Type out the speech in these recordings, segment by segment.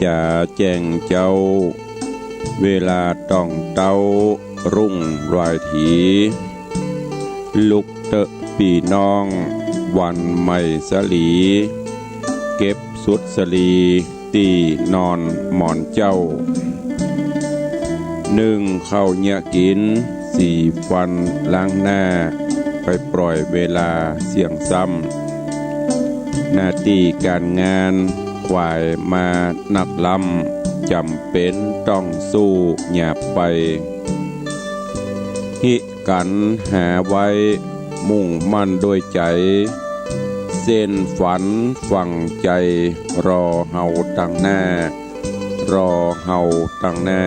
จ่าแจ้งเจ้าเวลาต้องเต้ารุ่งรายถีลุกเตะปีน้องวันไม่สลีเก็บสุดสลีตีนอนหมอนเจ้า1เข้าเนี่ยกิน4ฟันล้างหน้าไปปล่อยเวลาเสี่ยงซ้ำหน้าที่การงานควายมานักลำจำเป็นต้องสู้หยาบไปหิกันหาไว้มุ่งมั่นด้วยใจเส้นฝันฝังใจรอเฮาตั้งหน้ารอเฮาตั้งหน้า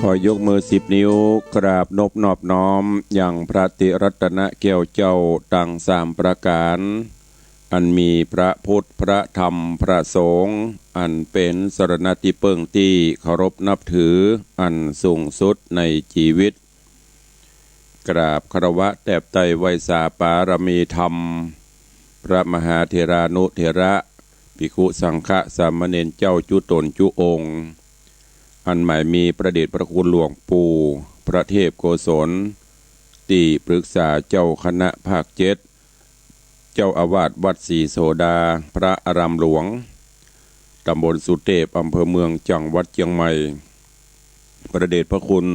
ขอยกมือ10 นิ้วกราบนบนอบน้อมอย่างพระติรัตนแก้วเจ้าตั้ง3ประการอันมีพระพุทธพระธรรมพระสงฆ์อันเป็นสรณที่เปิงที่เคารพนับถืออันสูงสุดในชีวิตกราบคารวะแตบไตรไวยสาปารมีธรรมพระมหาเถรานุเถระภิกขุสังฆสามเณรเจ้าจุตนจุองค์อันหมายมีพระเดชพระคุณหลวงปู่พระเทพโกศลที่ปรึกษาเจ้าคณะภาค7เจ้าอาวาสวัดศรีโสดาพระอารามหลวงตำบลสุเทพอำเภอเมืองจังหวัดเชียงใหม่พระเดชพระคุณ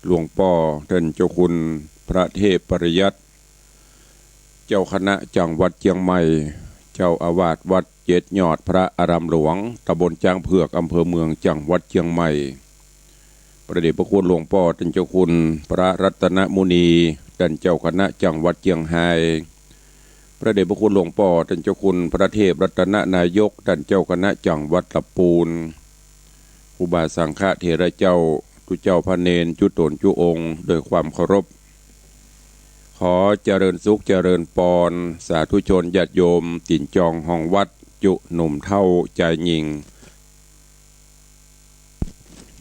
หลวงพ่อท่านเจ้าคุณพระเทพปริยัติเจ้าคณะจังหวัดเชียงใหม่เจ้าอาวาสวัด7ยอดพระอารามหลวงตำบลจางเผือกอำเภอเมืองจังหวัดเชียงใหม่พระเดชพระคุณหลวงพ่อท่านเจ้าคุณพระรัตนมุนีท่านเจ้าคณะจังหวัดเชียงรายพระเดชพระคุณหลวงพ่อท่านเจ้าคุณพระเทพรัตนนายกท่านเจ้าคณะจังหวัดลำพูนครูบาสังฆเถระเจ้าทุเจ้าพระเนรจุตนจุองค์โดยความเคารพขอเจริญสุขเจริญปอนสาธุชนญาติโยมติ่นจองห้องวัดจุหนุ่มเท่าใจยิง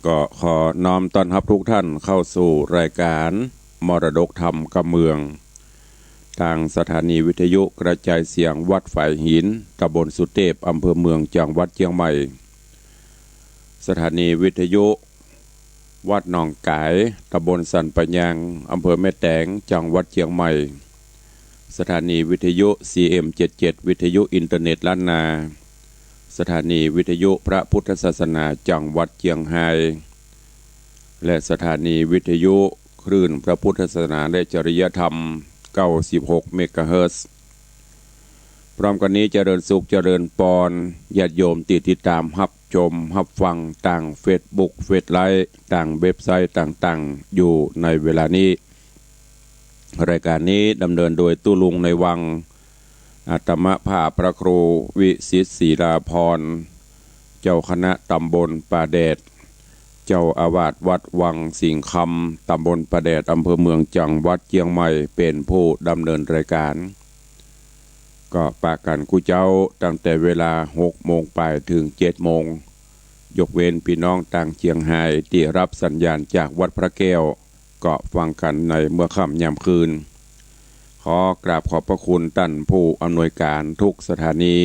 ก็ขอน้อมต้อนรับทุกท่านเข้าสู่รายการมรดกธรรมกับเมืองทางสถานีวิทยุกระจายเสียงวัดฝ่ายหินตำบลสุเทพอำเภอเมืองจังหวัดเชียงใหม่สถานีวิทยุวัดหนองกายตำบลสันปัญญังอำเภอแม่แตงจังหวัดเชียงใหม่สถานีวิทยุ CM77 วิทยุอินเทอร์เน็ตล้านนาสถานีวิทยุพระพุทธศาสนาจังหวัดเชียงรายและสถานีวิทยุคลื่นพระพุทธศาสนาและจริยธรรม96 เมกะเฮิรตซ์พร้อมกันนี้เจริญสุขเจริญปอนญาติโยมติดตามรับชมรับฟังต่างเฟซบุ๊กเฟซไลฟ์ต่างเว็บไซต์ต่างๆอยู่ในเวลานี้รายการนี้ดำเนินโดยตู้ลุงในวังอาตมภาพพระครูวิสิตศรีลาภรณ์เจ้าคณะตำบลป่าแดดเจ้าอาวาสวัดวังสิงห์คำตำบลป่าแดดอำเภอเมืองจังหวัดเชียงใหม่เป็นผู้ดำเนินรายการก็ปากกันกูเจ้าตั้งแต่เวลา6 โมงไปถึง7 โมงยกเว้นพี่น้องต่างเชียงรายที่รับสัญญาณจากวัดพระแก้วก็ฟังกันในเมื่อค่ำยามคืนขอกราบขอบพระคุณท่านผู้อำนวยการทุกสถานี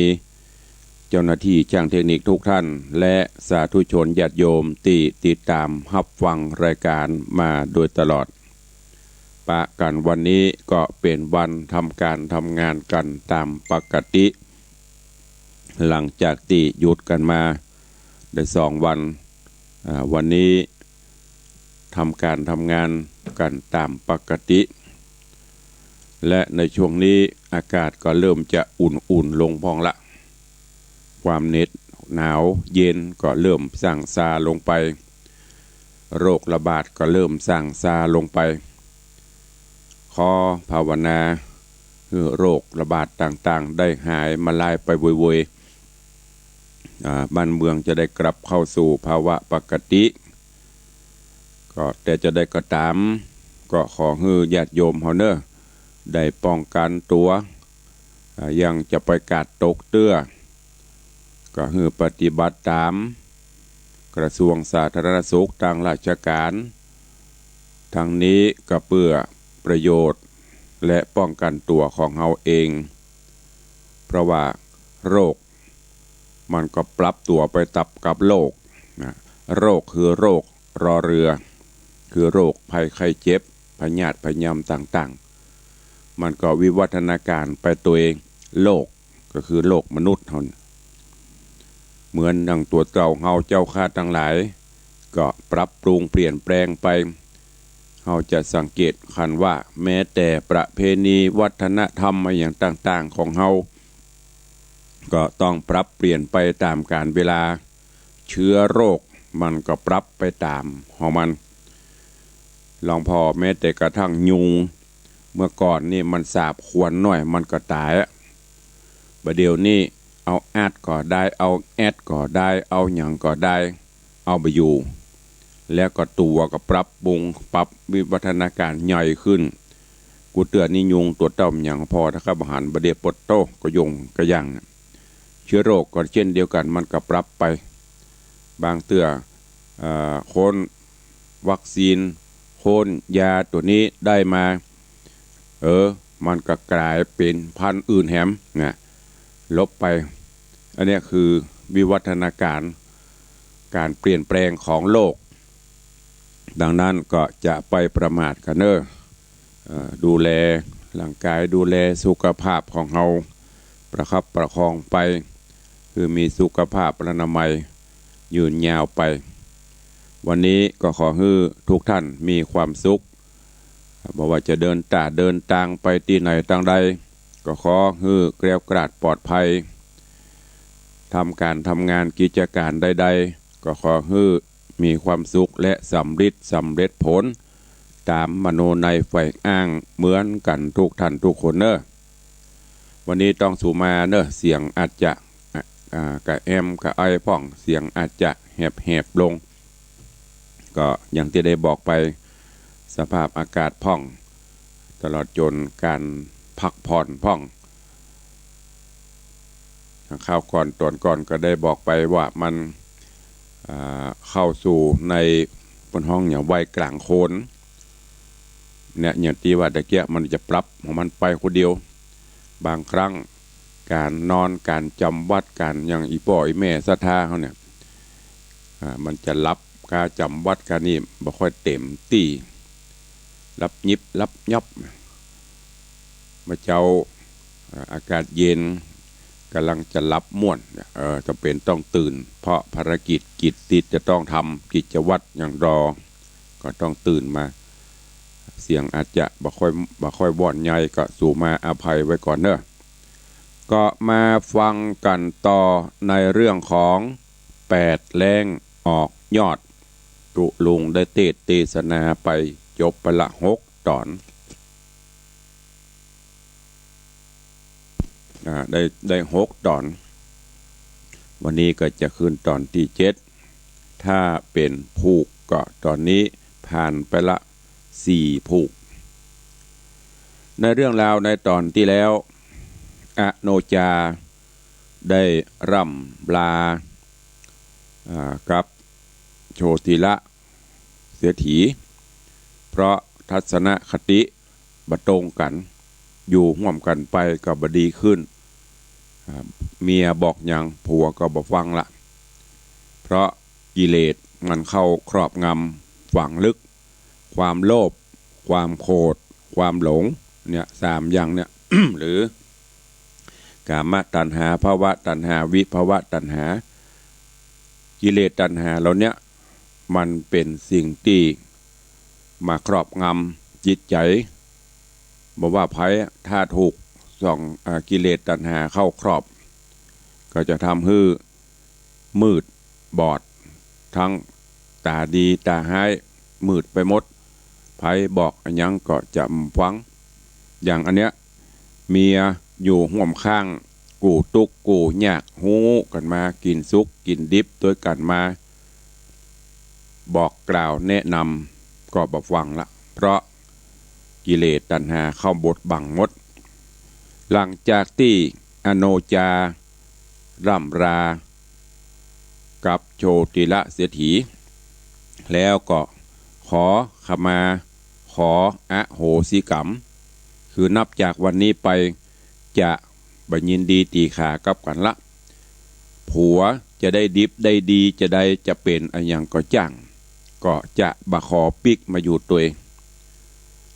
เจ้าหน้าที่ช่างเทคนิคทุกท่านและสาธุชนญาติโยมที่ติดตามรับฟังรายการมาโดยตลอดปะกันวันนี้ก็เป็นวันทำการทำงานกันตามปกติหลังจากที่หยุดกันมาได้2 วันวันนี้ทำการทำงานกันตามปกติและในช่วงนี้อากาศก็เริ่มจะอุ่นๆลงพองละความเหน็ดหนาวเย็นก็เริ่มสั่งซาลงไปโรคระบาดก็เริ่มสั่งซาลงไปขอภาวนาให้โรคระบาดต่างๆได้หายมาลายไปโวยๆบ้านเมืองจะได้กลับเข้าสู่ภาวะปกติก็แต่จะได้ก็ตามก็ขอให้ญาติโยมเฮาเนอะได้ป้องกันตัวยังจะไปกาดตกเตื้อก็ให้ปฏิบัติตามกระทรวงสาธารณสุขทางราชการทางนี้ก็เพื่อประโยชน์และป้องกันตัวของเฮาเอง เพราะว่าโรคมันก็ปรับตัวไปตับกับโรคนะโรคคือโรครอเรือคือโรคภัยไข้เจ็บพยาธิพยามต่างๆมันก็วิวัฒนาการไปตัวเองโลกก็คือโลกมนุษย์เฮาเหมือนดังตัวเฮาเจ้าข้าทั้งหลายก็ปรับปรุงเปลี่ยนแปลงไปเฮาจะสังเกตคันว่าแม้แต่ประเพณีวัฒนธรรมอย่างต่างๆของเฮาก็ต้องปรับเปลี่ยนไปตามกาลเวลาเชื้อโรคมันก็ปรับไปตามของมันลองพอแม้แต่กระทั่งยุงเมื่อก่อนนี่มันสาบขวนหน่อยมันก็ตายบัดเดี๋ยวนี้เอาแอดก็ได้เอาแอดก็ได้เอาหยังก็ได้เอาไปอยู่แล้วก็ตัวก็ปรับปรุงปรับวิวัฒนาการใหญ่ขึ้นกูเตือนนี่ยุงตัวเต่าอย่างพอถ้าข้าบหันบัดเดี๋ยวปดโตก็ยงก็ยังเชื้อโรคก็เช่นเดียวกันมันก็ปรับไปบางเตือโคนวัคซีนโคนยาตัวนี้ได้มามันก็กลายเป็นพันธุ์อื่นแหมนะลบไปอันนี้คือวิวัฒนาการการเปลี่ยนแปลงของโลกดังนั้นก็จะไปประมาทกันดูแลร่างกายดูแลสุขภาพของเราประคับประคองไปคือมีสุขภาพอนามัยยืนยาวไปวันนี้ก็ขอให้ทุกท่านมีความสุขบอกว่าจะเดินทางไปที่ไหนทางใดก็ขอให้แกล้วกราดปลอดภัยทำงานกิจการใดๆก็ขอให้มีความสุขและสำเร็จผลตามมโนในไฟอ้างเหมือนกันทุกท่านทุกคนวันนี้ต้องสู่มาเสียงอาจจะกะแอมกะไอพ่องเสียงอาจจะแหบลงก็อย่างที่ได้บอกไปสภาพอากาศพ่องตลอดจนการพักผ่อนพ่องข้าวก่อนตอนก่อนก็ได้บอกไปว่ามันเข้าสู่ในบนห้องอย่างวัยกลางโคนเนี่ยอย่างที่ว่าตะเกียมันจะปรับของมันไปคนเดียวบางครั้งการนอนการจำวัดการอย่างอีป่ออีแม่ศรัทธาเขาเนี่ยมันจะรับการจำวัดการนี่บ่ค่อยเต็มตีรับยิบรับยับมาเจ้าอากาศเย็นกำลังจะรับม่วนจะเป็นต้องตื่นเพราะภารกิจติดจะต้องทำกิจวัตรอย่างรอก็ต้องตื่นมาเสียงอาจจะบ่ค่อยบ่อนใหญ่ก็สู่มาอภัยไว้ก่อนก็มาฟังกันต่อในเรื่องของ8แรงออกยอดตุลุงได้เทศนาไปจบไปละ6 ตอนได้6 ตอนวันนี้ก็จะขึ้นตอนที่7ถ้าเป็นผูกก็ตอนนี้ผ่านไปละ4 ผูกในเรื่องราวในตอนที่แล้วอโนจาได้ร่ำลากับโชติละเสียถีเพราะทัศนคติบ่ตรงกันอยู่ร่วมกันไปก็บ่ดีขึ้นเมียบอกอย่างผัวก็บ่ฟังละเพราะกิเลสมันเข้าครอบงำฝังลึกความโลภความโกรธความหลงเนี่ย3อย่างเนี่ย หรือกามตัณหาภวตัณหาวิภวตัณหากิเลสตัณหาเหล่านี้มันเป็นสิ่งที่มาครอบงำจิตใจบอกว่าภัยถ้าถูกส่องกิเลสตัณหาเข้าครอบก็จะทำให้มืดบอดทั้งตาดีตาห้ายมืดไปหมดภัยบอกอันยังก็จะฟังอย่างอันเนี้ยเมียอยู่ห่วมข้างกูตุกกูยากหูกันมากินซุกกินดิบด้วยกันมาบอกกล่าวแนะนำก็บ่ฟังละเพราะกิเลสตัณหาเข้าบดบังมดหลังจากที่อโนจาร่ำรากับโชติละเสียถีแล้วก็ขอขมาขออโหสิกรรมคือนับจากวันนี้ไปจะ บ่ยินดีตีขากับกันละผัวจะได้ดิบได้ดีจะได้จะเป็นอันยังก็จ้างก็จะบะขอปิกมาอยู่ตัวเอง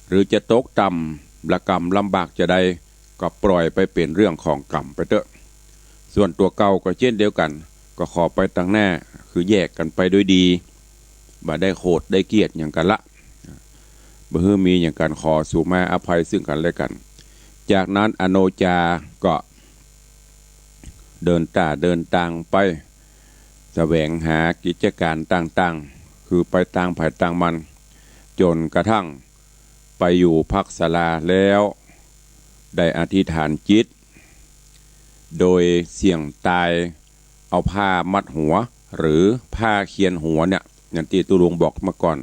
หรือจะตกต่ำละกรรมลำบากจะได้ก็ปล่อยไปเป็นเรื่องของกรรมไปเถอะส่วนตัวเก่าก็เช่นเดียวกันก็ขอไปตั้งหน้าคือแยกกันไปด้วยดีบ่ได้โคตรได้เกียรติอย่างกันละบ่ฮือมีอย่างกันขอสู่มาอภัยซึ่งกันและกันจากนั้นอโนจาก็เดินทางไปแสวงหากิจการต่างๆคือไปต่างภายต่างมันจนกระทั่งไปอยู่พักศาลาแล้วได้อธิษฐานจิตโดยเสี่ยงตายเอาผ้ามัดหัวหรือผ้าเคียนหัวเนี่ยอย่างที่ตุลุงบอกมาก่อน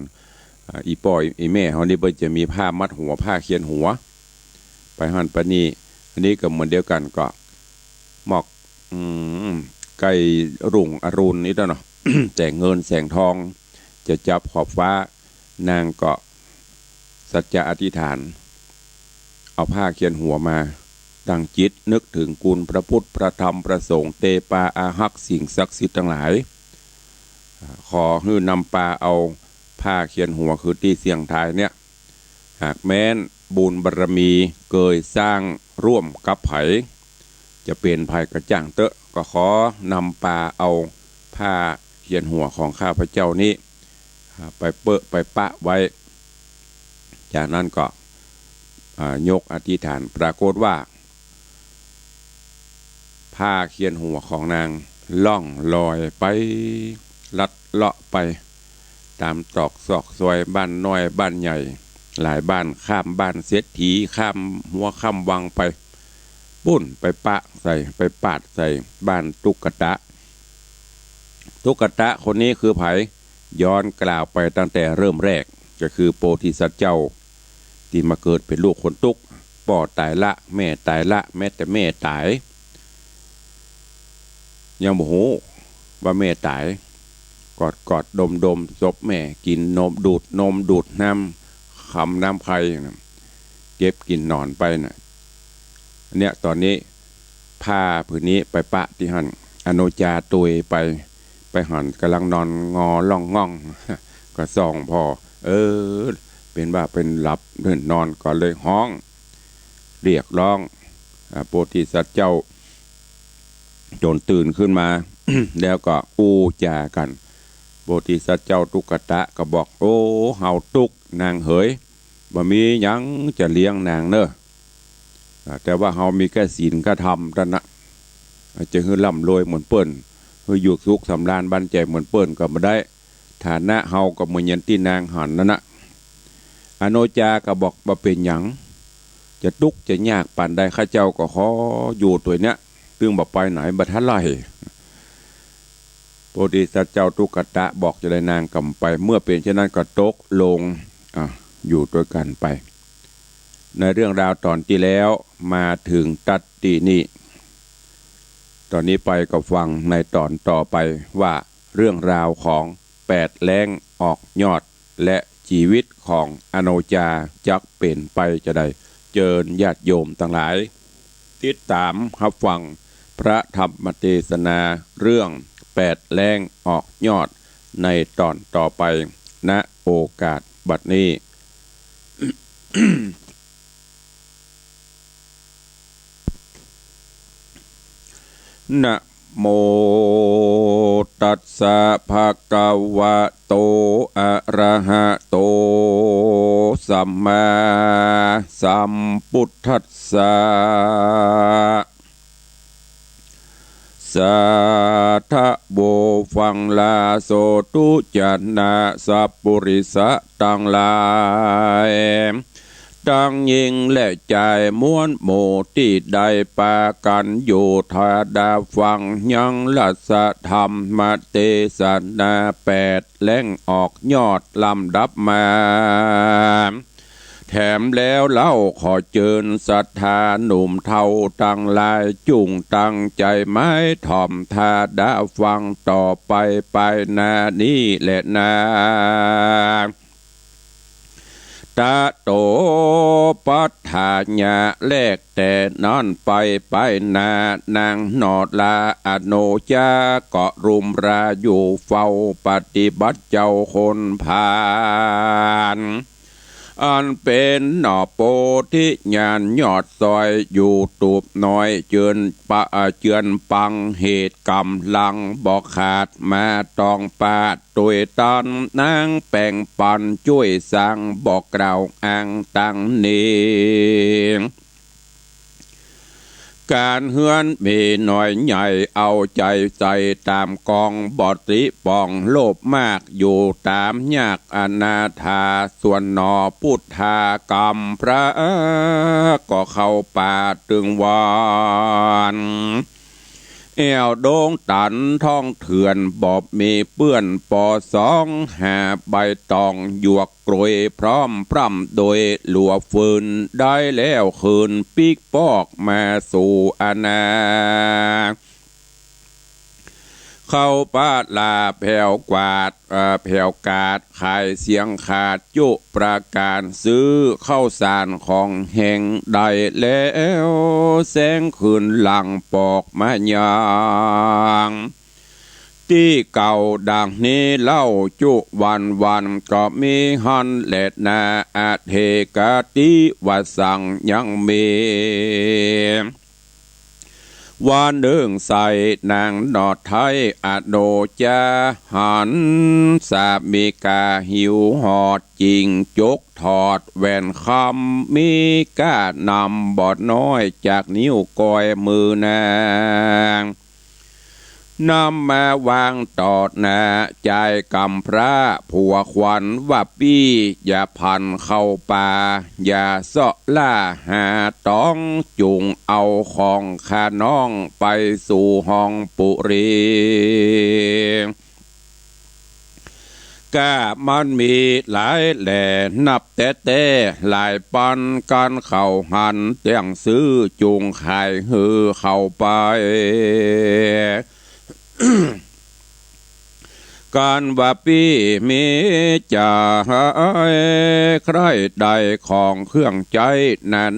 อีปอยอีแม่เขานี่จะมีผ้ามัดหัวผ้าเคียนหัวไปหันปนี่อันนี้ก็เหมือนเดียวกันก็หมอกไก่รุ่งอรุณนี่เนาะ แต่เงินแสงทองจะจับขอบฟ้านางก็สัจจะอธิษฐานเอาผ้าเคียนหัวมาตั้งจิตนึกถึงคุณพระพุทธพระธรรมพระสงฆ์เตปาอาหักสิ่งศักดิ์สิทธิ์ทั้งหลายขอให้นำปาเอาผ้าเคียนหัวคือที่เสียงทายเนี่ยหากแม้นบุญบารมีเกยสร้างร่วมกับไผจะเป็นภัยกระจ่างเตอะก็ขอนำปาเอาผ้าเคียนหัวของข้าพเจ้านี้ไปเปะไปปะไว้จากนั้นก็ยกอธิษฐานปรากฏว่าผ้าเคียนหัวของนางล่องลอยไปลัดเลาะไปตามตรอกซอกซอยบ้านน้อยบ้านใหญ่หลายบ้านข้ามบ้านเศรษฐีข้ามหัวข้ามวังไปปุ้นไปปะใส่ไปปาดใส่บ้านตุกตะคนนี้คือไผย้อนกล่าวไปตั้งแต่เริ่มแรกก็คือโพธิสัตว์เจ้าที่มาเกิดเป็นลูกคนตุกพ่อตายละแม่ตายละแม้แต่แม่ตายยังโมโหว่าแม่ตายกอดดมศพแม่กินนมดูดน้ำคำน้ำไข่เก็บกินนอนไปนะเนี่ยตอนนี้ผ้าผืนนี้ไปปะที่หันอโนจาตุยไปหันกำลังนอนงอล่องง่องก็ส่องพอเป็นว่าเป็นหลับเดินนอนก็เลยห้องเรียกร้องโพธิสัตว์เจ้าจนตื่นขึ้นมา แล้วก็อู้จากันโพธิสัตว์เจ้าตุกตะก็บอกโอ้เฮาตุกนางเหยบ่มีหยังจะเลี้ยงนางเนอะแต่ว่าเฮามีแค่ศีลก็ทำท่านนะจะคือร่ำรวยเหมือนเปิ้นคืออยู่สุขสำราญบ้านใจเหมือนเปิ้นก็บ่ได้ฐานะเฮาก็เหมือนยันที่นางหันนั่นนะอโนจาก็บอกว่าเป็นหยังจะทุกข์จะยากปานใดข้าเจ้าก็ขออยู่ตัวเนี้ยตึงบอกไปไหนบัดทันไล่โพธิสัตว์เจ้าตุกตะบอกจะได้นางกำไปเมื่อเป็นเช่นนั้นก็ตกลงอยู่ด้วยกันไปในเรื่องราวตอนที่แล้วมาถึงตัดตินี้ตอนนี้ไปก็ฟังในตอนต่อไปว่าเรื่องราวของ8แล้งออกยอดและชีวิตของอโนจาจักเป็นไปจะได้เจิญญาติโยมทั้งหลายติดตามรับฟังพระธรรมเทศนาเรื่อง8แล้งออกยอดในตอนต่อไปณโอกาสบัดนี้ นะโมตัสสะภะคะวะโตอะระหะโตสัมมาสัมพุทธัสสะสาธะโบฟังลาโสตุจันนาสัพปุริสะตังลายตั้งยิงและใจม้วนโมที่ได้ปากันอยู่ทาดาฟังยังลัสธรรมมาเตสนา8แล้งออกยอดลำดับมาแถมแล้วเล่าขอเจิญศรัทธาหนุ่มเทาตั้งลายจุงตั้งใจไม้ถ่อมทาดาฟังต่อไปนานี้แหละนา ตาโตปัฏฐาญาแลกแต่นอนไปนานางนอดลาอโนจาก็รุมราอยู่เฝ้าปฏิบัติเจ้าคนผ่านอันเป็นหน่อโปธิญาณยอดซอยอยู่ตูบน้อยเจือนปังเหตุกำลังบอกขาดมาตองปาดตุยตันนางแป่งปันช่วยสั่งบอกกล่าวอ้างตั้งนี้การเฮือนมีหน่อยใหญ่เอาใจใจตามกองบอติปองโลภมากอยู่ตามยากอนาถาส่วนนอพุทธากรรมพระก็เข้าป่าตึงวานแอวโด่งตันท้องเถื่อนบอบมีเปื้อนปอสองหาใบตองหยวกกรวยพร้อมพร่ำโดยหลัวฟืนได้แล้วคืนปีกปอกมาสู่อาณาเข้าปาดลาแผ่วกวาดแผ่วกาดขายเสียงขาดจุประการซื้อเข้าสารของแห่งใดแล้วแสงคืนหลังปอกมายางที่เก่าดังนี้เล่าจุวันก็มีฮันเลดนาอาเทกาติวสังยังมีวันเดิงใส่นางนอดไทยอโนจาหันสามีกาหิวหอดจริงจกถอดแว่นคำมีก้านำบอดน้อยจากนิ้วก้อยมือนางนำมาวางตอดนาใจกำพระผัวขวัญว่าปี้อย่าพันเข้าป่าอย่าเสาะล่าหาต้องจุงเอาของข้าน้องไปสู่ห้องปุรีกะมันมีหลายแหล่นับแต่หลายปันการเข่าหันเตียงซื้อจุงขายหือเข้าไปการว่าปีมีจะใครใดของเครื่องใจ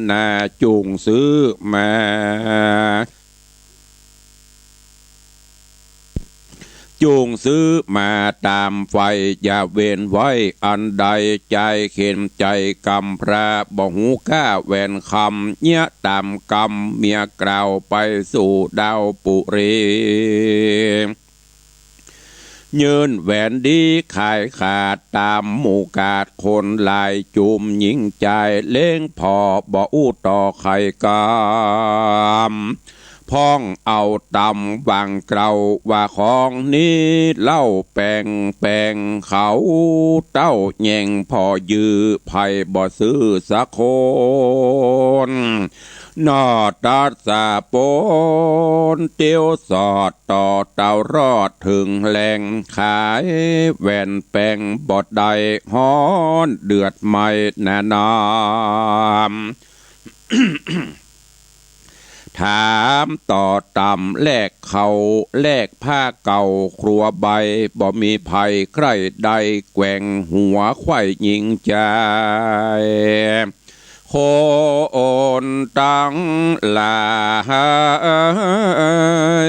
นาจุงซื้อมาจูงซื้อมาตามไฟอย่าเว้นไว้อันใดใจเข็มใจกำพระบ่หูก้าแวนคำเนี้ยตามกำเมียกล่าวไปสู่ดาวปุรียืนแหวนดีขายขาดตามหมู่กาดคนลายจุมหญิงใจเล้งพอบ่อู้ต่อไข่กามพ้องเอาตำวางเกลาว่าของนี้เล่าแปงเขาเต้าแย่งพอยื้อไผ่บ่ซื้อสักคนนอตาสาปนเตียวสอดต่อเต่ารอดถึงแหล่งขายแว่นแปงบดใดฮ้อนเดือดไม่แน่นามถามต่อต่ำแลกเขาแลกผ้าเก่าครัวใบบ่มีภัยใครใดแกว่งหัวไข่ยิงใจโคนตั้งลา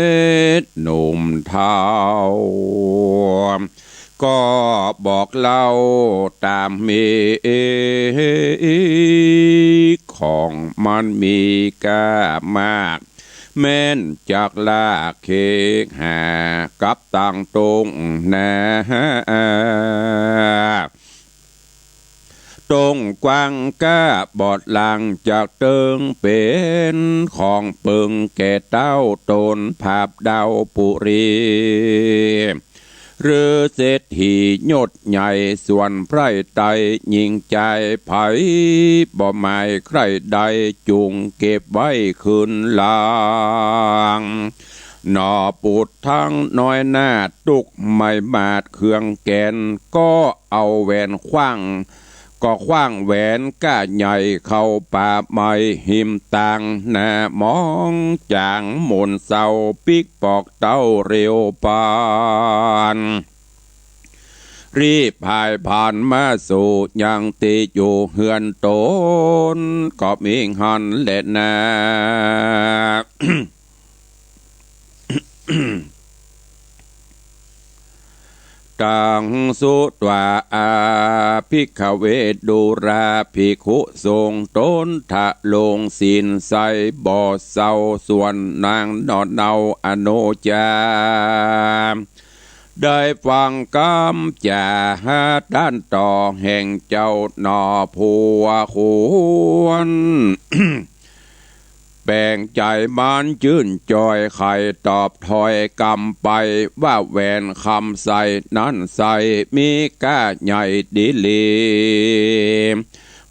ยหนุ่มเทาก็บอกเล่าตามมีของมันมีก้ามากแม่นจากลาเคกหากับต่างตรงนาตรงกว้างก้าบอดหลังจากเติงเป็นของเปิงแก่เต้าตนภาพดาวปุรีหรือเศรษฐียศใหญ่ส่วนไพร่ไตยิงใจไผบ่หมายใครใดจุงเก็บไว้คืนลางหนอปูดทั้งน้อยหน้าตุกไม่มาดเครื่องแกนก็เอาแหวนขว้างก็ขว้างแหวนก้าใหญ่เข้าป่าไม้หิมต่างหน้ามองจางหมุนเศร้าปิกปอกเต้าเร็วปาน รีบพายผ่านมาสู่ยังติอยู่เฮือนตนก็มีหันเล็ดนา ตังสุตวาอาภิกขเวดุราภิกขุทรงต้นทะลงสินใสบ่อเศร้าส่วนนางนอนเนาอโนจาได้ฟังกำจ่าด้านต่อแห่งเจ้าหนอผัวควร แบ่งใจมันชื่นจอยไข่ตอบถอยกำไปว่าแหวนคำใส่นั้นใส่มีก้าใหญ่ดีลี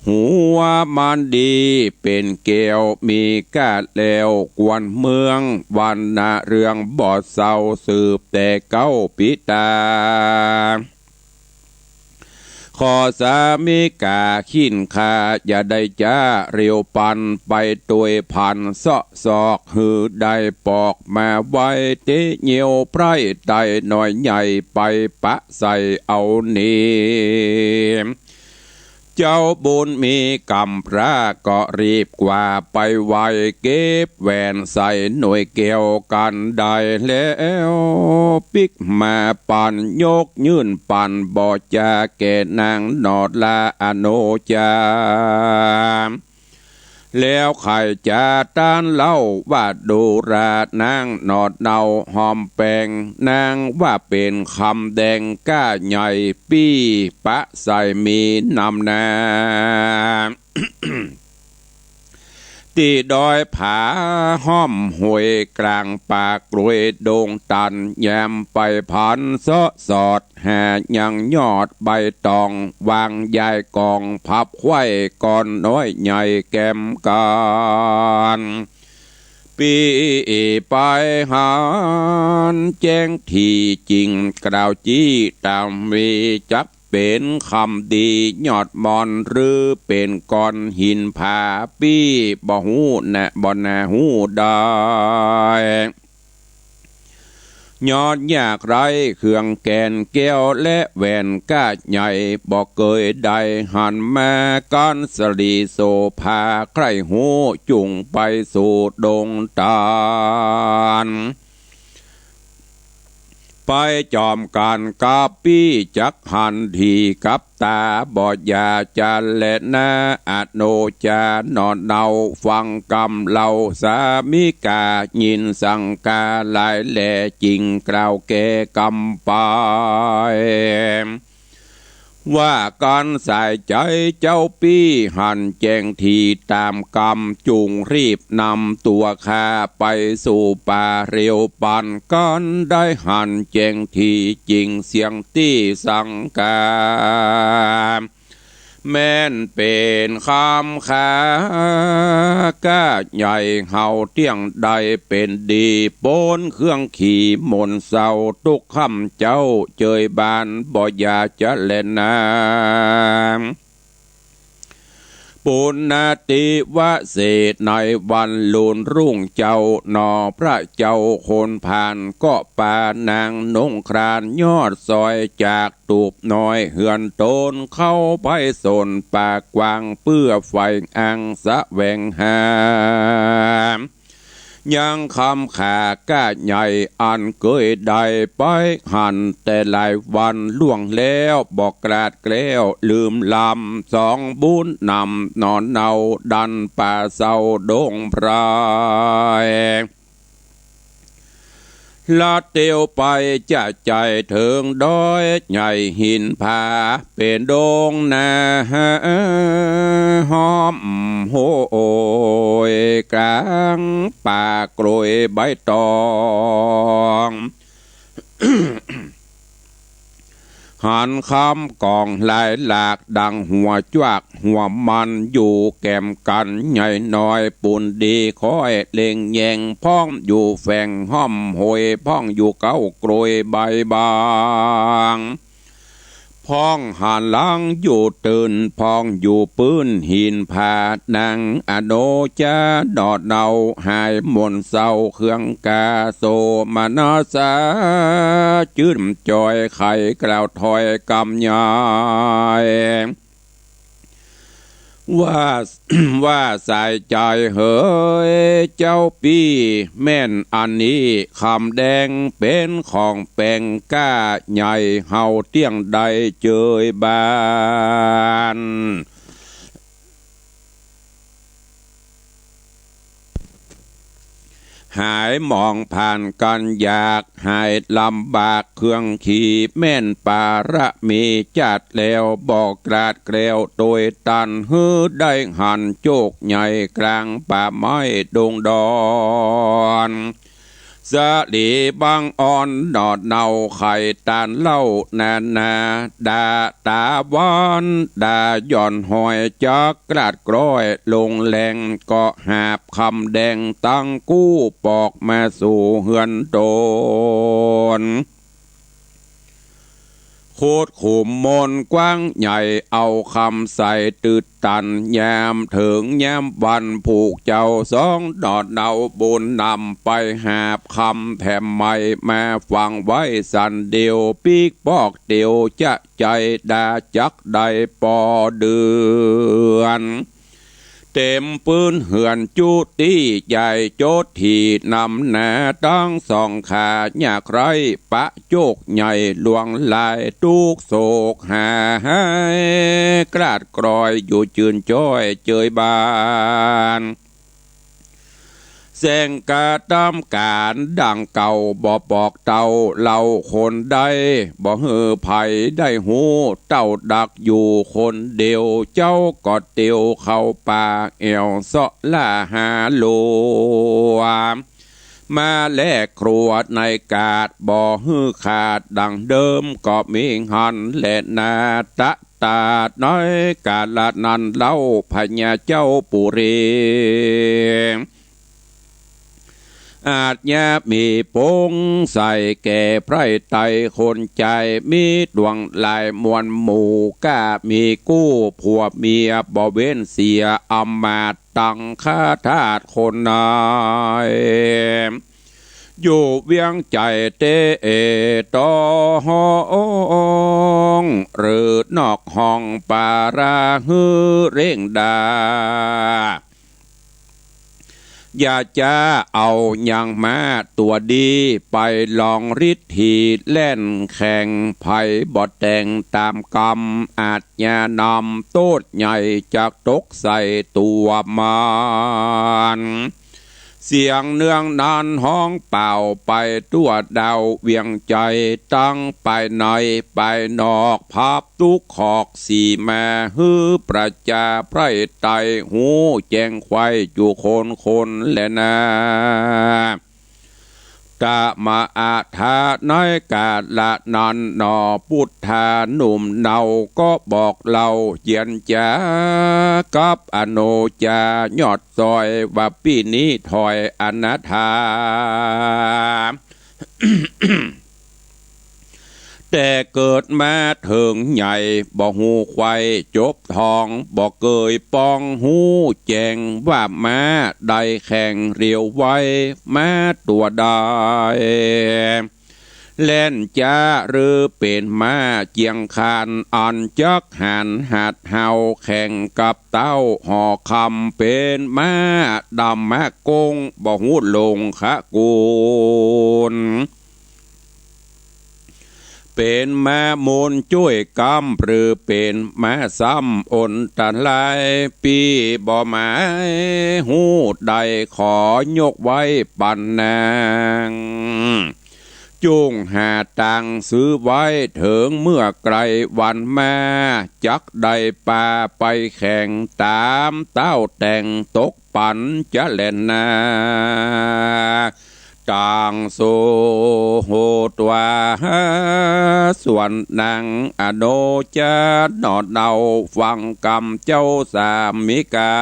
หัวมันดีเป็นเกลียวมีก้าแล้วกวนเมืองวันนาเรื่องบอดเศร้าสืบแต่เก้าปิตาขอสามิกาขินคาอย่าได้จ้าเรียวปันไปตัวพันเสาะศอกหือได้ปอกมาไว้เตเหนียวไพร่ไตหน่อยใหญ่ไปปะใส่เอานี้เจ้าบุญมีกำพระก็รีบกว่าไปไวเก็บแหวนใส่หน่วยเกี่ยวกันได้แล้วปิกมาปันยกยื่นปันบ่จาแก่นางนอดลาอโนจาแล้วใครจะต้านเล่าว่าดูรานางนอดเนาหอมแปงนางว่าเป็นคำแดงก้าใหญ่ปี้ปะใส่มีนำนา ที่ดอยผาห้อมห้วยกลางปากกรวยโด่งตันแยมไปพันเสาะสอดแห่ยังยอดใบตองวางยายกองพับไว้ก่อนน้อยใหญ่แก้มกันปีไปหานแจ้งที่จริงกล่าวจี้ตามวีจักเป็นคำดียอดมอนหรือเป็นก้อนหินผาปี้บ่หูแนะบ่นาหูได้ยอดยากไรเครื่องแกนแก้วและแหวนก้าใหญ่บ่เคยได้หันมากันสลีโซภาใครหูจุงไปสู่ดงตาลไปจอมการกาปี้จักหันทีกับตาบอดยาจันและนาอโนจานอนเนาฟังกำเล่าสามิกายินสังกาหลายแหล่จริงกล่าวแก่กำไปว่าการใส่ใจเจ้าปี้หันแจงทีตามกำจุงรีบนำตัวข้าไปสู่ป่าเรียวปันกันได้หันแจงทีจริงเสียงตี้สังกาแม่นเป็นคำคาก้าใหญ่เฮาเตี้ยงใดเป็นดีปนเครื่องขี่มนเศร้าทุกคำเจ้าเจยบานบ่อยาจะเล่นน้ำปุณณติวเศษในวันลุนรุ่งเจ้าหนอพระเจ้าคนผ่านก็ปานางนงครานยอดซอยจากตูบน้อยเหือนโตนเข้าไปสนปากกวางเปื้อไฟอังสะแวงหายังคำขาก้าใหญ่อันเคยได้ไปหันแต่หลายวันล่วงแล้วบอกกราดแกล้วลืมลำสองบุญนำนอนเนาดันป่าเศร้าดงพรายลาเตียวไปจะใจเถิงดอยใหญ่หินผาเป็นดงนาหอมโหยกลางป่ากรวยใบตอง หันคำกองหลายหลากดังหัวจวักหัวมันอยู่แก้มกันใหญ่น้อยปุ่นดีคอยเล็งแยงพ้องอยู่แฝงห้อมหวยพ้องอยู่เก้ากรวยใบบางพ พองหันหลังอยู่ตื่นพองอยู่ปืนหินผาดนางอโนจาดอดเนาหายมนเศร้าเครื่องกาโซมานาสาจื้นจอยไข่กล่าวถอยกำยายว่าสายใจเฮ้ยเจ้าปีแม่นอันนี้คำแดงเป็นของแปงก้าใหญ่เฮาเตี้ยงใดเจยบานหายมองผ่านกันอยากหายลำบากเครื่องขี่แม่นปาระมีจัดแล้วบอกกราดเกลียวโดยตันฮื้อได้หันโจกใหญ่กลางป่าไม้ดงดอนสะลีบางอ่อนดอดเนาไข่ตานเล่านาดาตาวันดาย่อนหอยจักกราดกร้อยลงแหลงก็หาบคำแดงตั้งกู้ปอกมาสู่เฮือนโดนโคตรขุมมนกว้างใหญ่เอาคำใส่ตืดตันยามถึงยามวันผูกเจ้าสองดอดเนาบุญนำไปหาบคำแถมใหม่มาฟังไว้สันเดียวปีกปอกเดียวจะใจดาจักได้ปอเดือนเต็มปืนเหือนจุตี้ใหญ่โจดทีนำหนาตั้งสองขาอยากไรปะโจกใหญ่หลวงลายตุกโศกหากราดกรอยอยู่จืนจ้อยเจยบานแสงกาตามการดังเก่าบ่บอกเต่าเล่าคนใดบ่เฮือไผได้หูเต่าดักอยู่คนเดียวเจ้าก็เตียวเข้าป่าเอวเสาะล่าหาโลมาแลกครัวในกาดบ่ฮือขาดดังเดิมก็มีหันและนาตะตาดน้อยกาลนันเล่าพญาเจ้าปุเรอาจยามีปงใส่แก่ไพรไตคนใจมีดวงลายมวลหมู่ก้ามีกู้ผัวเมียบ่เว้นเสียอำมาตตังข้าทาสคนนายอยู่เวียงใจเตเอตอหองหรือนอกห้องปาราฮือเร่งดาอย่าจะเอาอย่างมาตัวดีไปลองฤทธีเล่นแข่งไผ่บอดแต่งตามกรรมอาจญานำโต๊ดใหญ่จากตกใส่ตัวมันเสียงเนืองนานห้องเป่าไปตัวดาวเวียงใจตั้งไปในไปนอกภาพตุกขอกสีแม่ฮือประจาไพรไตหูแจงควายอยู่คนและนาตะมาอาทาน้อยกาละนันนอพุทธาหนุ่มเนาก็บอกเราเยียนจากับอโนจายอดซอยว่าปีนี้ถอยอนาถา แต่เกิดมาถึงใหญ่บ่หูควายจบทองบ่เกยปองหูแจงว่ามาได้แข่งเรียวไว้มาตัวได้เล่นจ้าหรือเป็นมาเจียงคานอันจักหันหัดเฮาแข่งกับเต้าห่อคำเป็นมาดำมะกงบ่หูลงขะกูลเป็นแม่มนช่วยกำหรือเป็นแม่ซ้ำอนตันลายปีบ่หมายหูใดขอยกไว้ปันนางจุงหาตังซื้อไว้ถึงเมื่อไกลวันมาจักใดป่าไปแข่งตามเต้าแต่งตกปันจะเล่นนาต่างโซโหตวาส่วนนางอโนจะนอดเนาฟังกรรมเจ้าสามิกา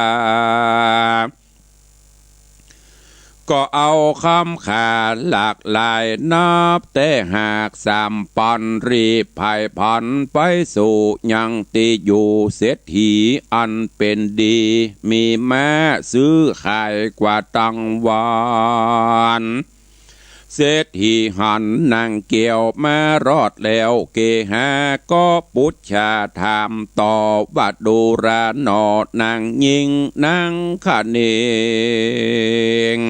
ก็เอาคำขาหลากหลายนับแต่หากสามปันรีภายพันไปสู่ยังตีอยู่เศรษฐีอันเป็นดีมีแม้ซื้อขายกว่าตังวานเศรษฐีหันนางเกี่ยวมารอดแล้วเกหาก็ปุจชาถามต่อว่าดูราหนอนางยิงนางขะเนง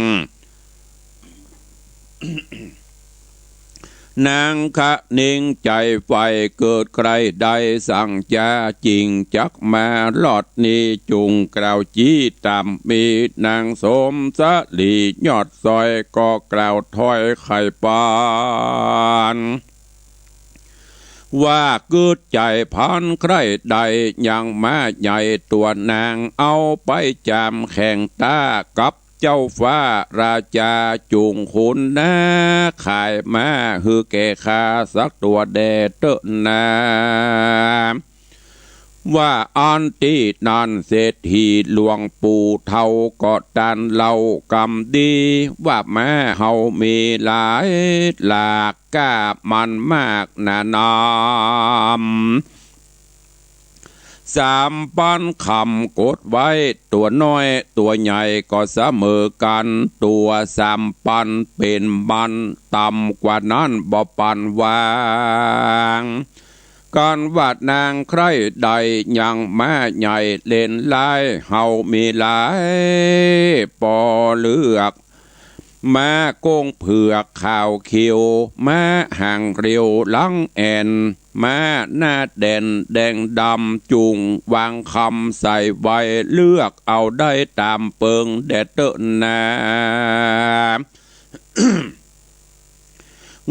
นางคะนิ่งใจไฟเกิดใครใดสั่งจาจริงจักมาหลอดนี้จุงกล่าวจี้ตามมีนางสมสลียอดซอยก็กล่าวถอยไข่ปานว่าเกิดใจพันใครใดยังมาใหญ่ตัวนางเอาไปจำแข่งตากับเจ้าฟ้าราชาจุงคุณนะขายมาฮือแก่ข้าสักตัวแดเตนาว่าอันตีนันเศรษฐีหลวงปู่เท่าก็ดันเล่ากำดีว่าแม่เฮามีหลายหลากกามันมากนานามสามปันคำกดไว้ตัวน้อยตัวใหญ่ก็เสมอกันตัวสามปันเป็นบันต่ำกว่านั้นบ่ปันวางการวาดนางใครใดยังแม่ใหญ่เล่นลายเฮามีหลายปอเลือกม้าโก้งเผือกข่าวเขียวม้าห่างเรียวลังแอนม้าหน้าแดนแดงดำจุงวางคำใส่ไว้เลือกเอาได้ตามเปิงแดดเตนา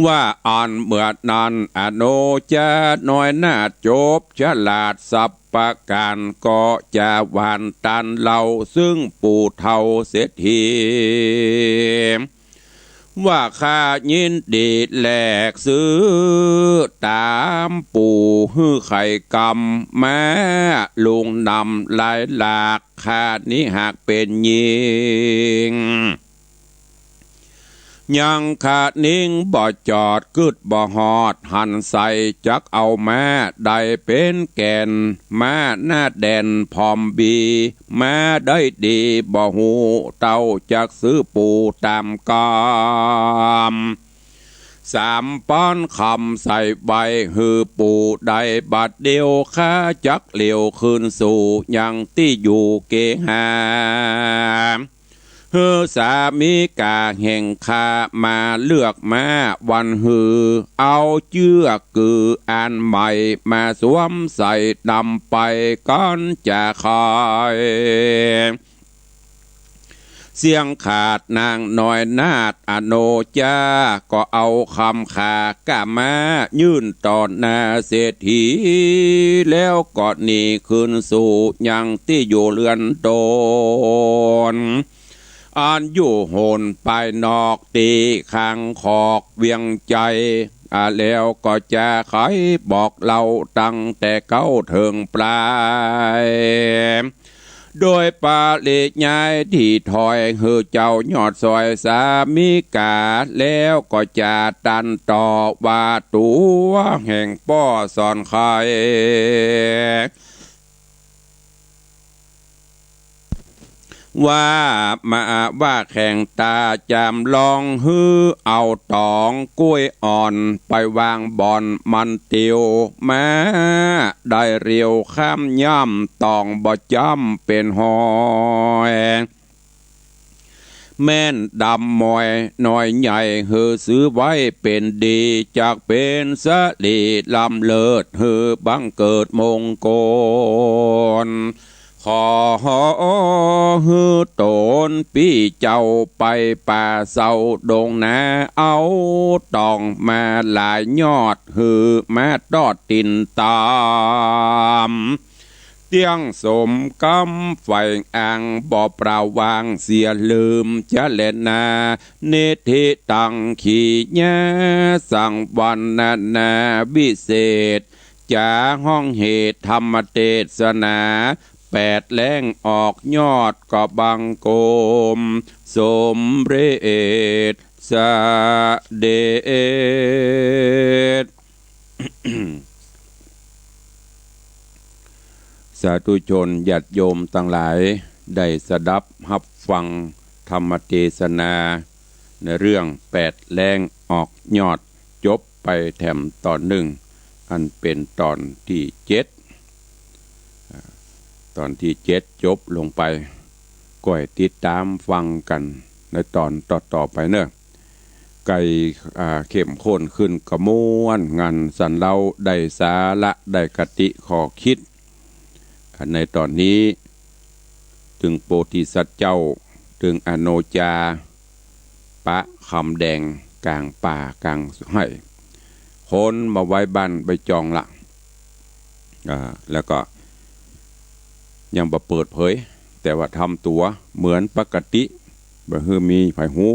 ว่าอ่านเมื่อนั้นอโนจะน้อยหน้าจบฉลาดสับประการก็จะหวานตันเล่าซึ่งปู่เท่าเศรษฐีว่าข้ายินดีแลกซื้อตามปู่ฮื้อไข่กำแม้ลุงนำหลายหลากข้านี้หากเป็นยิงยังขาดนิ่งบ่จอดกึดบ่หอดหันใส่จักเอาแม่ได้เป็นแก่นแม่หน้าแดนพร้อมบีแม่ได้ดีบ่หูเต้าจักซื้อปูตามกามสามป้อนคำใส่ใบฮือปูได้บัดเดียวข้าจักเหลียวคืนสู่ยังที่อยู่เกหาฮือสามีกาแห่งคามาเลือกมาวันฮือเอาเจื้อกืออันใหม่มาสวมใส่นำไปก้อนจะคอยเสียงขาดนางน้อยนาดอโนจาก็เอาคำขากะมายื่นต่อหน้าเศรษฐีแล้วก็หนีคืนสู่ยังที่อยู่เรือนโดนอ่านอยู่โหนไปนอกตีข้างขอกเวียงใจแล้วก็จะไขบอกเล่าตั้งแต่เก้าถึงปลายโดยปาลิยายที่ถอยฮือเจ้ายอดซอยสามิกาแล้วก็จะตันต่อว่าตัวแห่งป้อสอนใครว่ามาว่าแข่งตาจำลองฮือเอาตองกล้วยอ่อนไปวางบ่อนมันเตียวแม้ได้เรียวข้ามย่ำตองบ่จำเป็นหอยแม่นดำมอยน้อยใหญ่ฮือซื้อไว้เป็นดีจากเป็นสลีลำเลิศฮือบังเกิดมงคลขอฮือโตนพี่เจ้าไปป่าเศร้าดงนาเอาตองมาหลายยอดฮือมาตอดตินตามเตียงสมกำไฟอ่างบ่อเปล่าวางเสียลืมจะเล่นนาเนธิตังขีญาสั่งวันนาวิเศษจาห้องเหตุธรรมเทศนาแป ดแล้งออกยอดก็บังโกมสมเรศสะเดช สาธุชนญาติโยมทั้งหลายได้สดับรับฟังธรรมเทศนาในเรื่องแปดแรงออกยอดจบไปแถมตอนหนึ่งอันเป็นตอนที่ตอนที่7จบลงไปก็ให้ติดตามฟังกันในตอนต่อไปเนอะไก่เข้มข้นขึ้นกระมวลงานสันเราได้สาระได้กติขอคิดในตอนนี้ถึงโพธิสัตว์เจ้าถึงอโนจาปะคำแดงกลางป่ากลางให้คนมาไว้บ้านไปจองละแล้วก็ยังบ่เปิดเผยแต่ว่าทำตัวเหมือนปกติบ่ฮือมีไผหู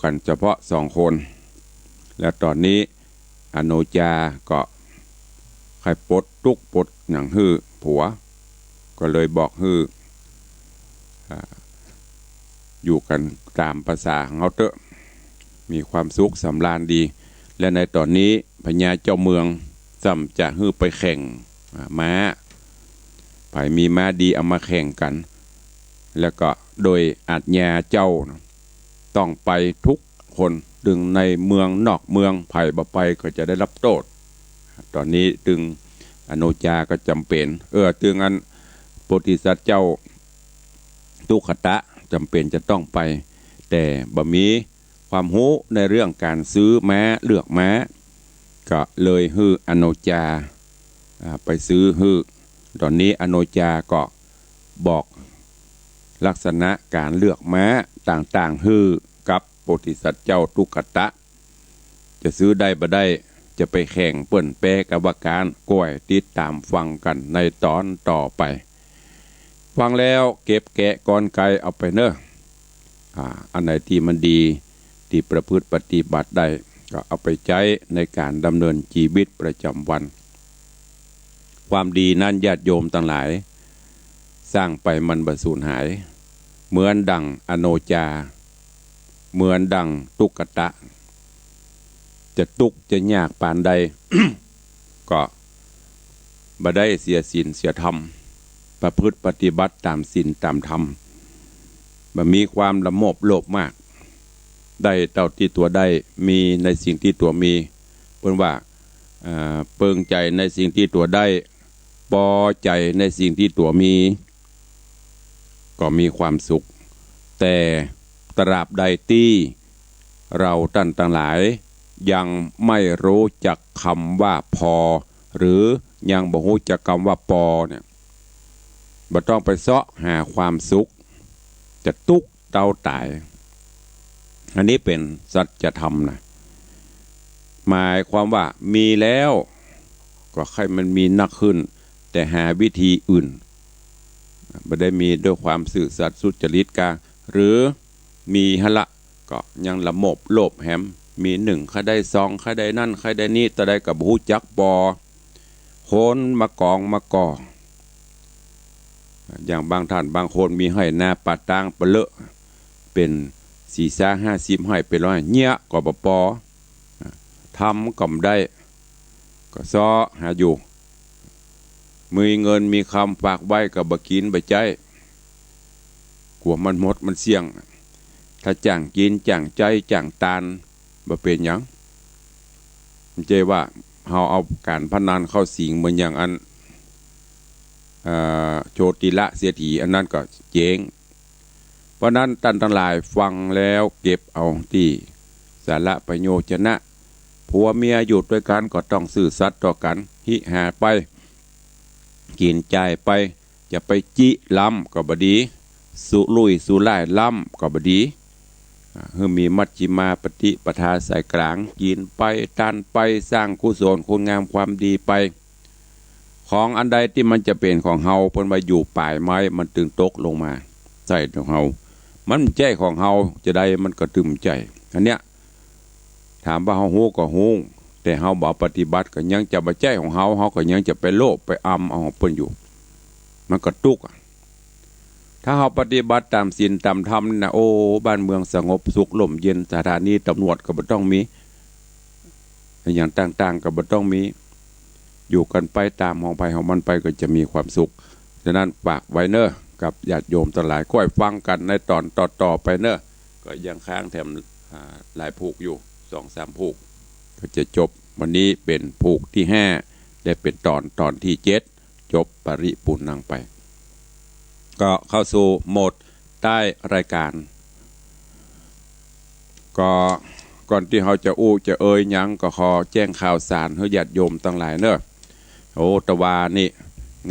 กันเฉพาะ2 คนและตอนนี้อโนจาก็ใครปลดทุกปลดอย่างฮือผัวก็เลยบอกฮืออยู่กันตามภาษาของเขาเถอะมีความสุขสำราญดีและในตอนนี้พญาเจ้าเมืองซ้ำจะฮือไปแข่งม้าไผมีม้าดีเอามาแข่งกันแล้วก็โดยอาจญาเจ้าต้องไปทุกคนดึงในเมืองนอกเมืองไผ่บ่ไปก็จะได้รับโทษตอนนี้ดึงอโนจาก็จำเป็นตึงอันโพธิสัตว์เจ้าทุกขตะจำเป็นจะต้องไปแต่บ่มีความรู้ในเรื่องการซื้อม้าเลือกม้าก็เลยฮืออโนจาไปซื้อฮือตอนนี้อโนจาก็บอกลักษณะการเลือกม้าต่างๆฮือกับโพธิสัตว์เจ้าทุกขตะจะซื้อได้บ่ได้จะไปแข่งเปิ้นแปรกับว่าการก้อยติดตามฟังกันในตอนต่อไปฟังแล้วเก็บแกะกอนไกเอาไปเนอะอันไหนที่มันดีที่ประพฤติปฏิบัติได้ก็เอาไปใช้ในการดำเนินชีวิตประจำวันความดีนั้นญาติโยมทั้งหลายสร้างไปมันบ่สูญหายเหมือนดังอโนจาเหมือนดังตุกตะจะตุกจะยากปานใด ก็บ่ได้เสียศีลเสียธรรมประพฤติปฏิบัติตามศีลตามธรรมบ่มีความละโมบโลภมากได้เท่าที่ตัวได้มีในสิ่งที่ตัวมีเพิ่นว่าเปิงใจในสิ่งที่ตัวได้พอใจในสิ่งที่ตัวมีก็มีความสุขแต่ตราบใดที่เราท่านทั้งหลายยังไม่รู้จักคำว่าพอหรือยังบ่รู้จักคำว่าปอเนี่ยบ่ต้องไปเสาะหาความสุขจะตุกเตาตายอันนี้เป็นสัจธรรมนะหมายความว่ามีแล้วก็ให้มันมีนักขึ้นแต่หาวิธีอื่นบ่ได้มีด้วยความซื่อสัตย์สุจริตกาหรือมีหละก็ยังละโมบโลภแหมมี1ค่าได้2ค่าได้นั่นค่าได้นี้แต่ได้กับหูจักปอโคนมากองมาก่ออย่างบางท่านบางคนมีให้หน้าปาตางปะเลอะเป็น4-50ให้เป็น100เงี้ยก็บ่ปอทำก็ได้ก็ซ้อหาอยู่มีเงินมีคำฝากไว้ก็บ่กินบ่ใจกลัวมันหมดมันเสี่ยงถ้าจ้างกินจ้างใจจ้างตานบ่เป็นหยังมันใจว่าเฮาเอาการพนันเข้าสิงเหมือนอย่างอันโชติละเสียทีอันนั้นก็เจ๊งเพราะนั้นท่านทั้งหลายฟังแล้วเก็บเอาที่สาระประโยชนะผัวเมียอยู่ด้วยกันก็ต้องซื่อสัตย์ต่อกันหิหาไปกินใจไปจะไปจิล้ำก็บ่ดีสุลุยสุไล่ล้ำก็บ่ดีมีมัชฌิมาปฏิปทาสายกลางกินไปทานไปสร้างกุศลคุณงามความดีไปของอันใดที่มันจะเป็นของเฮาเพิ่นว่าอยู่ปลายไม้มันตึงตกลงมาใส่ของเฮามันใจของเฮาจะได้มันก็ตึมใจอันเนี้ยถามว่าเฮาฮู้ก็ฮู้แต่เฮาบ่ปฏิบัติก็ยังจะบ่ใจของเฮาก็ยังจะไปโลภไปอำเอาเพิ่นอยู่ มันก็ตุกถ้าเราปฏิบัติตามศีลตามธรรมนะโอ้บ้านเมืองสงบสุขลมเย็นสถานีตำรวจก็บ่ต้องมีอย่างต่างๆก็บ่ต้องมีอยู่กันไปตามของไปของมันไปก็จะมีความสุขฉะนั้นฝากไว้เนอะกับญาติโยมทั้งหลายค่อยฟังกันในตอนต่อไปเนอะก็ยังค้างแถมหลายผูกอยู่ 2-3 ผูกก็จะจบวันนี้เป็นผูกที่5ได้เป็นตอนที่7จบปริปูรณังไปก็เข้าสู่โหมดใต้รายการก็ก่อนที่เราจะจะยังก็ขอแจ้งข่าวสารให้ญาติโยมทั้งหลายเนอะโอ้ตะวานี่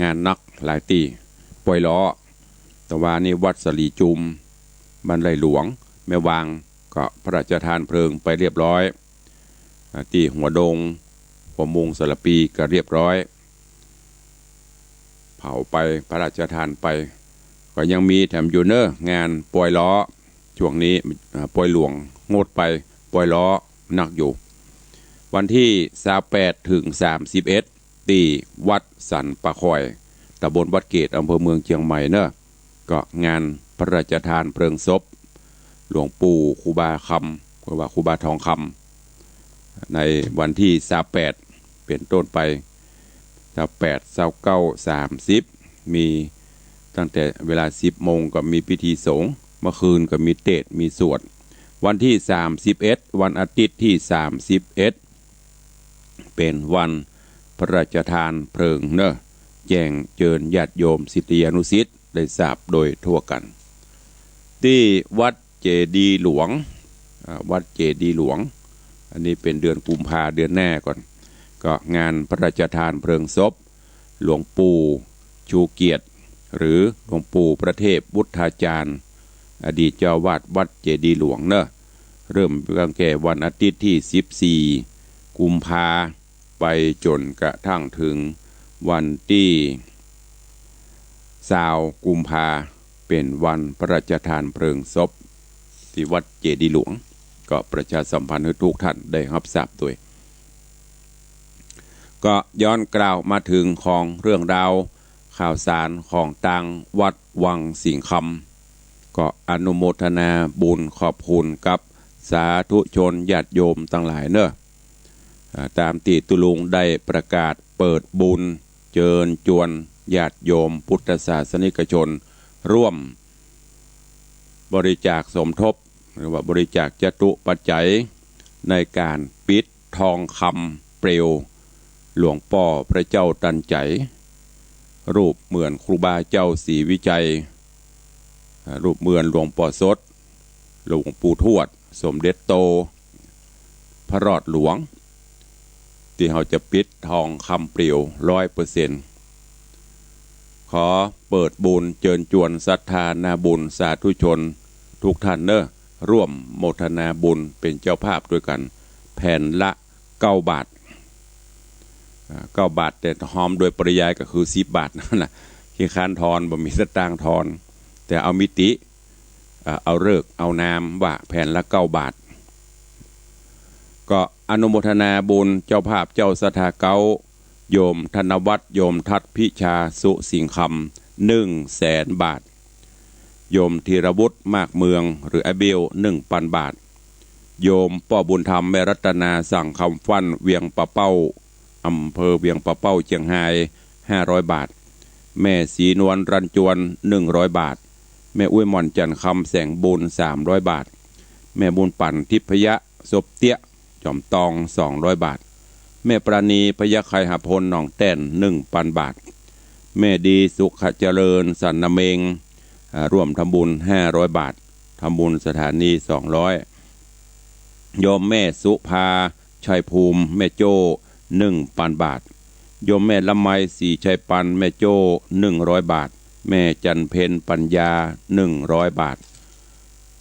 งานนักหลายตีปล่อยล้อตะวานี่วัดสลีจุมบ้านไรหลวงแม่วางก็พระราชทานเพลิงไปเรียบร้อยที่หัวดงหัวมุงสระปีก็เรียบร้อยเผาไปพระราชทานไปก็ยังมีแถมอยู่เนอะงานปล่อยล้อช่วงนี้ปล่อยหลวงงดไปปล่อยล้อหนักอยู่วันที่28ถึง31ที่วัดสันปะคอยตำบลวัดเกตอำเภอเมืองเชียงใหม่เนอะก็งานพระราชทานเพลิงศพหลวงปู่ครูบาคำหรือว่าครูบาทองคำในวันที่28เป็นต้นไป28 29 30มีตั้งแต่เวลา10 โมงก็มีพิธีสงฆ์เมื่อคืนก็มีเทศน์มีสวดวันที่31วันอาทิตย์ที่31เป็นวันพระราชทานเพลิงเนอะแจ้งเจิญญาติโยมศิษยานุศิษย์ได้ทราบโดยทั่วกันที่วัดเจดีย์หลวงวัดเจดีย์หลวงอันนี้เป็นเดือนกุมภาเดือนหน้าก่อนก็งานพระราชทานเพลิงศพหลวงปู่ชูเกียรติหรือหลวงปู่พระเทพวุฒาจารย์อดีตเจ้าวาดวัดเจดีย์หลวงเนอะเริ่มตั้งแต่วันอาทิตย์ที่14กุมภาไปจนกระทั่งถึงวันที่20กุมภาเป็นวันพระราชทานเพลิงศพที่วัดเจดีย์หลวงก็ประชาสัมพันธ์ให้ทุกท่านได้รับทราบด้วยก็ย้อนกล่าวมาถึงของเรื่องราวข่าวสารของต่างวัดวังสิงห์คำก็อนุโมทนาบุญขอบคุณกับสาธุชนญาติโยมทั้งหลายเนอะตามที่ตุลุงได้ประกาศเปิดบุญเชิญชวนญาติโยมพุทธศาสนิกชนร่วมบริจาคสมทบหรือว่าบริจาคจตุปัจจัยในการปิดทองคำเปลวหลวงพ่อพระเจ้าตันใจรูปเหมือนครูบาเจ้าศรีวิจัยรูปเหมือนหลวงพ่อสดหลวงปู่ทวดสมเด็จโตพระรอดหลวงที่เขาจะปิดทองคำเปลว 100%ขอเปิดบุญเชิญชวนศรัทธานาบุญสาธุชนทุกท่านเนอะร่วมโมทนาบุญเป็นเจ้าภาพด้วยกันแผ่นละ9 บาท9 บาทแต่หอมโดยปริยายก็คือ10 บาทนั่นแหละที่ค้านทอนบ่มีสตางค์ทอนแต่เอามิติเอาเลิกเอานามว่าแผ่นละ9 บาทก็อนุโมทนาบุญเจ้าภาพเจ้าสถาเกาโยมธนวัฒน์โยมทัดพิชาสุสิงห์คำ100,000 บาทโยมธีรวุฒิมากเมืองหรือไอเบล1,000 บาทโยมป้อบุญธรรมแม่รัตนาสั่งคำฟันเวียงปะเป้าอำเภอเวียงปะเป้าเชียงราย500 บาทแม่ศรีนวลรันจวน100 บาทแม่อุ้ยหม่อนจันทร์คำแสงบุญ300 บาทแม่บุญปั่นทิพยะศพเตี้ยจอมตอง200 บาทแม่ปราณีพยาไคหพลหนองแต้น1,000 บาทแม่ดีสุขเจริญสันนเมงร่วมทำบุญ500 บาททำบุญสถานี200โยมแม่สุภาชัยภูมิแม่โจ้1,000 บาทโยมแม่ละไมศรีชัยปันแม่โจ้100 บาทแม่จันเพนปัญญา100 บาท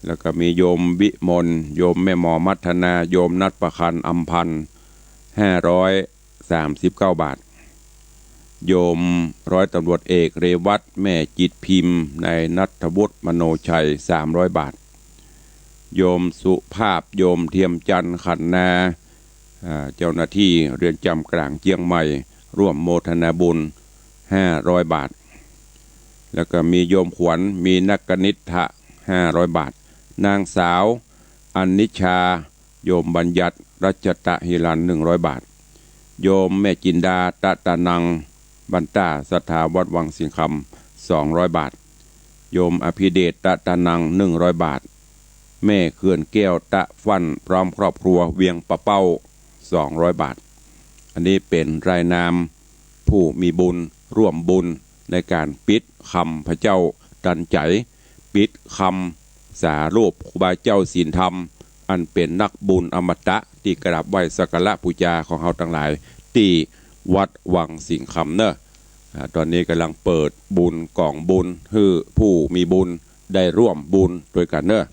แล้วก็มีโยมวิมลโยมแม่หมอมัทนาโยมนัดประคันอัมพันธ์539 บาทโยมร้อยตำรวจเอกเรวัตแม่จิตพิมพ์ในนัทวุฒิมโนชัย300 บาทโยมสุภาพโยมเทียมจันทร์ขันนาเจ้าหน้าที่เรือนจำกลางเชียงใหม่ร่วมโมทนาบุญ500 บาท แล้วก็มีโยมขวัญมีนักกนิษฐะ500 บาทนางสาวอนิชาโยมบัญญัติรัชตะฮิรัน100 บาทโยมแม่จินดาตะตะนังบันตาศรัทธาวัดวังสิงคำ200 บาทโยมอภิเดชตะตะนัง100 บาทแม่เขื่อนแก้วตะฟันพร้อมครอบครัวเวียงปะเป้า200 บาทอันนี้เป็นรายนามผู้มีบุญร่วมบุญในการปิดคำพระเจ้าตันใจปิดคำสารูปครูบาเจ้าศีลธรรมอันเป็นนักบุญอมตะที่กราบไหว้สักการะบูชาของเราทั้งหลายที่วัดวังสิงคำเนอะตอนนี้กำลังเปิดบุญกล่องบุญให้ผู้มีบุญได้ร่วมบุญด้วยกันเนอะ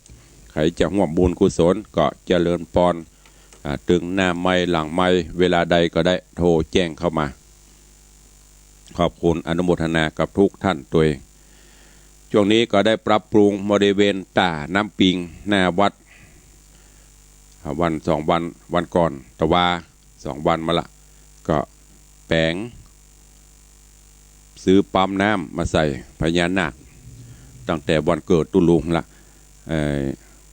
ใครจะร่วมบุญกุศลก็เจริญพรถึงหน้าไม้หลังไม้เวลาใดก็ได้โทรแจ้งเข้ามาขอบคุณอนุโมทนากับทุกท่านตัวเองช่วงนี้ก็ได้ปรับปรุงบริเวณตาน้ำปิงหน้าวัดวัน2 วันวันก่อนแต่ว่า2 วันมาละก็แปลงซื้อปั๊มน้ำมาใส่พญานาคตั้งแต่วันเกิดตุลุงละ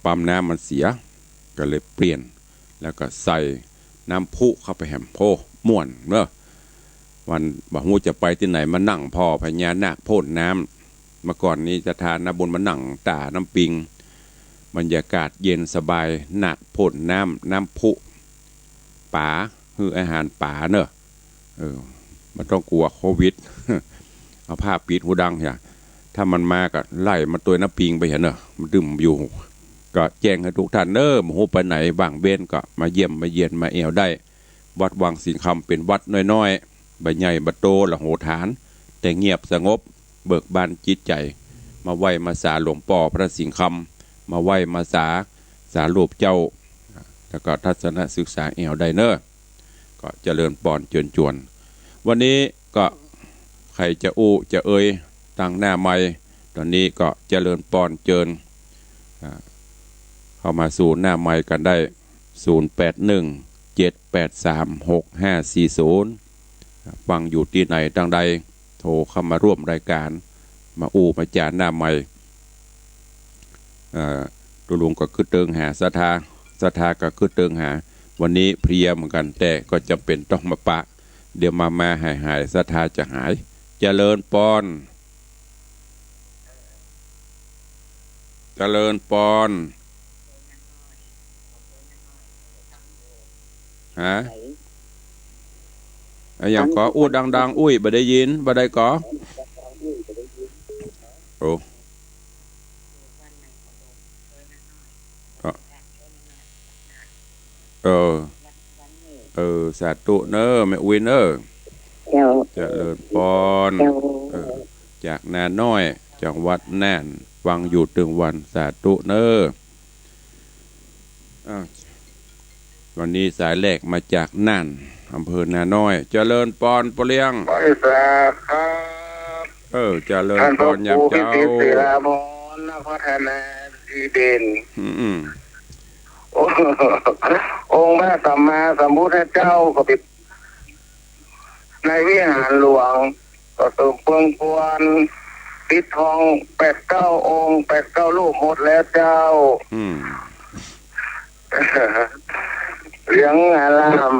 ปั๊มน้ำมันเสียก็เลยเปลี่ยนแล้วก็ใส่น้ำพุเข้าไปแหมโพม่วนเนอะวันบ่ฮู้จะไปที่ไหนมานั่งพ่อพญานาคพ่นน้ำเมื่อก่อนนี้จะทานน้ำบนมานั่งตาน้ำปิงบรรยากาศเย็นสบายหนักพ่นน้ำพุป่าคืออาหารป่าเนอะมันต้องกลัวโควิด เอาผ้าปิดหูดังอย่าถ้ามันมาก็ไล่มาตัวน้ำปิงไปเห็นเนอะมันดื่มอยู่ก็แจ้งให้ทุกท่านเนอะมโหไปไหนบางเบนก็มาเยี่ยมมาเยียนมาเอวได้วัดวังสิงคำเป็นวัดน้อยๆใบใหญ่บัดโตละโหฐานแต่เงียบสงบเบิกบานจิตใจมาไหว้มาสาหลวงป่อพระสิงคำมาไหว้มาสารูปเจ้าแล้วก็ทัศนศึกษาเอวได้เนอะก็เจริญปอนเจิญจวนวันนี้ก็ใครจะอู้จะเอ่ยตั้งหน้าไม้ตอนนี้ก็เจริญปอนเจิญเข้ามาสู่หน้าไม้กันได้0817836540ฟังอยู่ที่ไหนตั้งใดโทรเข้ามาร่วมรายการมาอู้มาจานหน้าไม้ตุลุงก็คือเติงหาศรัทธาก็คือเติงหาวันนี้เพลียเหมือนกันแต่ก็จำเป็นต้องมาปะเดี๋ยวมาหายศรัทธาจะหายเจริญปอนฮะอย่างก็อู้ดังอุ้ยบ่ได้ยินบ่ได้ก็โอ้สาธุเนอแม่อุ้ยเนอเจริญพรจากนาน้อยจังหวัดน่านฟังอยู่ถึงวันสาธุเนอวันนี้สายแรกมาจากน่านอำเภอนาน้อยเจริญพรปเลี้ยงบริษัทครับเจริญพรยามเจ้าท่านพระครูพิศิลาพรนักพัฒนาดีเด่นองค์พระสัมมาสัมพุทธเจ้าก็เป็นในวิหารหลวงก็สมเพิงกวนปิดทอง8-9 องค์8-9 รูปหมดแล้วเจ้าเหลืองอาราม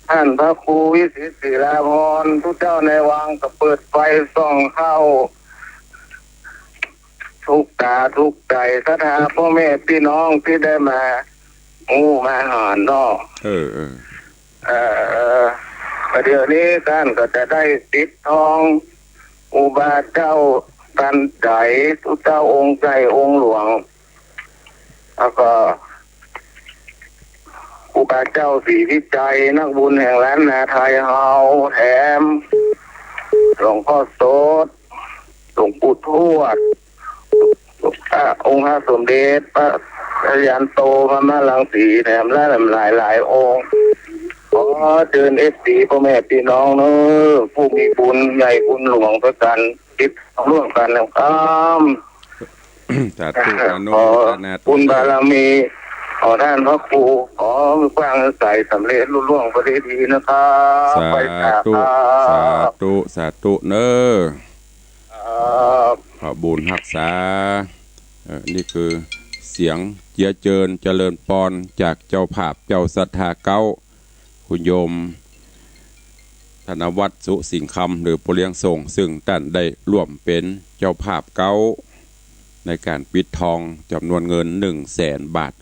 ท่านพระครูวิศิลาพรทุกเจ้าในวังก็เปิดไฟส่องเข้าทุกตาทุกใจศรัทธาพ่อแม่พี่น้องที่ได้มามาหาเนาะเดี๋ยวนี้ท่านก็จะได้ติดทองอุบาเจ้าตันใจทุกเจ้าองค์ใจองค์หลวงแล้วก็อุบาเจ้าศรีพิจัยนักบุญแห่งล้านนาไทยเฮาแถมหลวงพ่อโสดหลวงปู่ทวดองค์พระสมเด็จพระยันโตพระมหาลังสีแถมและหลายองค์ขอเชิญFCพ่อแม่พี่น้องเนอะผู้มีบุญใหญ่บุญหลวงด้วยกันติดร่วมกันนะครับสาธุอนุโมทนาบุญบารมี ขอท่านพระครูขอมือกว้างใส่สำเร็จรุ่ล่วงประเทศดีนะครับ สา ไปกราบ ธุ ครั สา บ ธุสาธุเนอ ครับ ขอบุญรักษานี่คือเสียงเจียเจิญเจริญปอนจากเจ้าภาพเจ้าศรัทธาเก้าคุณโยมธนวัฒน์สุสิงห์คำหรือผู้เลี้ยงส่งซึ่งท่านได้ร่วมเป็นเจ้าภาพเก้าในการปิดทองจำนวนเงิน100,000 บาท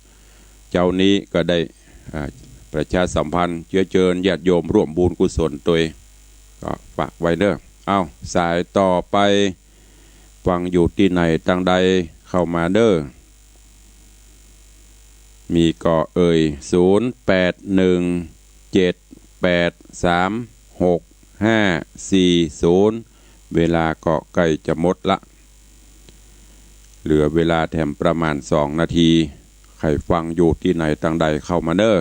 เจ้านี้ก็ได้ประชาสัมพันธ์เจียเจิญญาติโยมร่วมบุญกุศลตัวก็ฝากไว้เด้อเอาสายต่อไปฟังอยู่ที่ไหนต่างใดเข้ามาเด้อมีก็0817836540เวลาก็ใกล้จะหมดละเหลือเวลาแถมประมาณ2 นาทีใครฟังอยู่ที่ไหนต่างใดเข้ามาเด้อ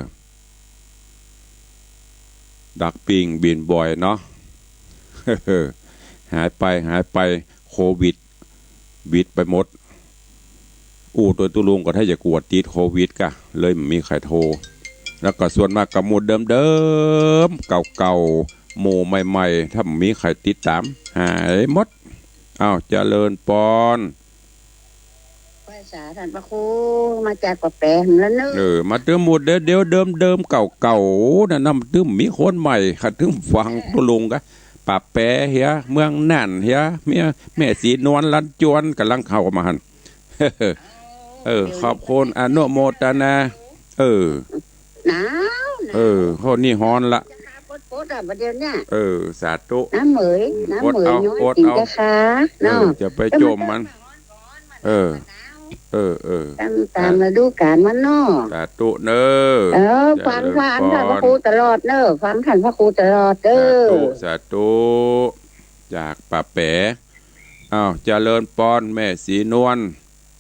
ดักปิงบินบ่อยเนาะ หายไปโควิดบิดไปหมดตัวตุลุงก็ถ้าจะกวดติดโควิดกะเลยมีใครโทรแล้วก็ส่วนมากกับหมู่เดิมเก่าหมู่ใหม่ๆถ้ามีใครติดตามหายหมดเจริญปอนภาษาท่านพระครูมาจากกว่าแปลงแล้วเนอะมาเติมหมดเดี๋ยวเดิมเก่าน่ะนำตึมมีคนใหม่ขัดตึมฟังตุลุงกะป่าแปรเฮียเมืองนั่นเฮียแม่สีนวลลันจวนกำลังเข้ามาหัน ขอบคุณอนุโมทนาหนาวข้อนี้ฮ้อนละจะขาปดประเดี๋ยวเนี่ยสาธุ น้ำเหมยน้อยจริงจะขาเนาะจะไปโจมมันตามฤดูกาลมันเนาะสาธุเนอฟังท่านพระครูตลอดเนอะฟังท่านพระครูตลอดสาธุจากป่าแปะเจริญปอนแม่สีนวล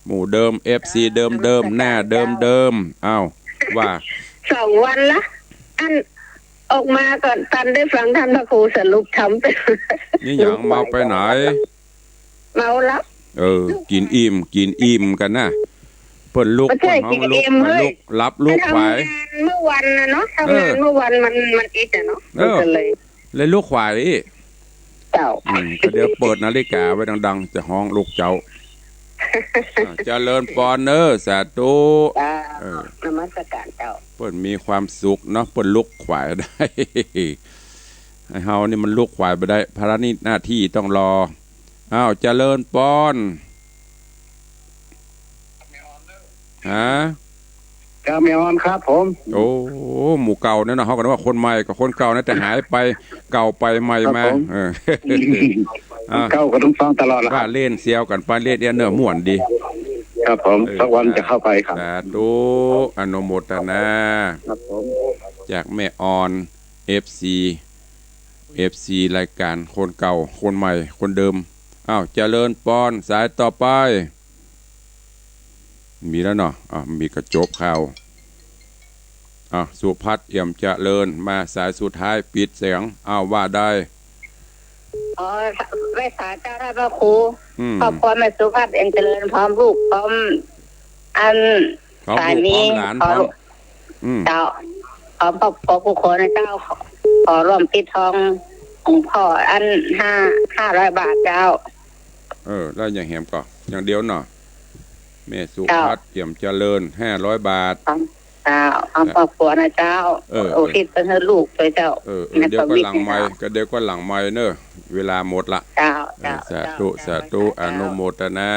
หมู่เดิม FC เดิมหน้าเดิมว่า2 วันละอันออกมาก่อนตันได้ฟังท่านพระครูสรุปทำไปนี่อย่างเมาไปไหนเมาแล้วกินอิ่มกันนะเปิ้นลูกเปิ้นห้องลูกรับลูกไว้เมื่อวันนะเนาะทำงานเมื่อวันมันอิดเนาะเลยลูกควายเจ้าก็เดี๋ยวเปิดนาฬิกาไว้ดังๆจะห้องลูกเจ้าเจริญปอนเนอสาธุนมัสการเจ้าเปิ้นมีความสุขเนาะเปิ้นลูกควายได้ไอ้เฮานี่มันลูกควายไปได้ภาระหน้าที่ต้องรอเจริญปอนกาเมออนครับผมหมู่เก่าเนี่ยนะเขาก็ว่าคนใหม่กับคนเก่านะแต่หายไปเก่าไปใหม่มาเก่าก็ต้องฟังตลอดละว่าเล่นเซียวกันไปเล่นเนื้อม่วนดีครับผมสักวันจะเข้าไปครับสาธุอนุโมทนาครับผมจากแม่ออน FC รายการคนเก่าคนใหม่คนเดิมเจริญปอนสายต่อไปมีแล้วเนาะมีกระจบข่าวสุพัฒน์เอี่ยมเจริญมาสายสุดท้ายปิดเสียงว่าได้เวสาเจ้าพระครูครอบครัวแม่สุพัฒน์เอี่ยมเจริญพร้อมลูกพร้อมสายนี้ขอเจ้าพร้อมครอบครัวผู้คนเจ้าขอร่วมปิดทองของพ่อ500 บาทเจ้าแล้วอย่างแหมก็อย่างเดียวเนาะแม่สุพัฒน์เอี่ยมเจริญ500 บาทเอาครอบครัวนะเจ้าโอทิศเป็นลูกเลยเจ้าเดี๋ยวก็หลังไม้ก็เดี๋ยวก็หลังไม้เนอะเวลาหมดละสาธุอนุโมทนา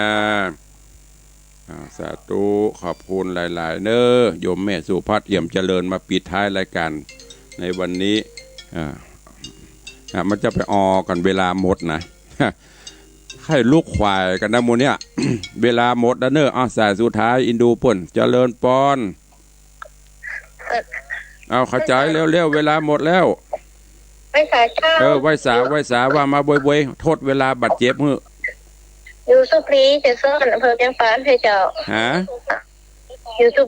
สาธุขอบคุณหลายๆเนอะโยมแม่สุพัฒน์เอี่ยมเจริญมาปิดท้ายรายการในวันนี้มันจะไปกันเวลาหมดนะให้ลูกควายกันนะมูเนี่ย เวลาหมดแล้วเนอะสายสุดท้ายอินดูป่นเจริญปอนเข้าใจเร็วๆเวลาหมดแล้วไว้สาเช้าไว้สาว่ามาบ่อยๆโทษเวลาบัดเจ็บมืออยู่สุพรีจะซ่อนอำเภอแกงฟ้านให้เจ้าอยู่สุ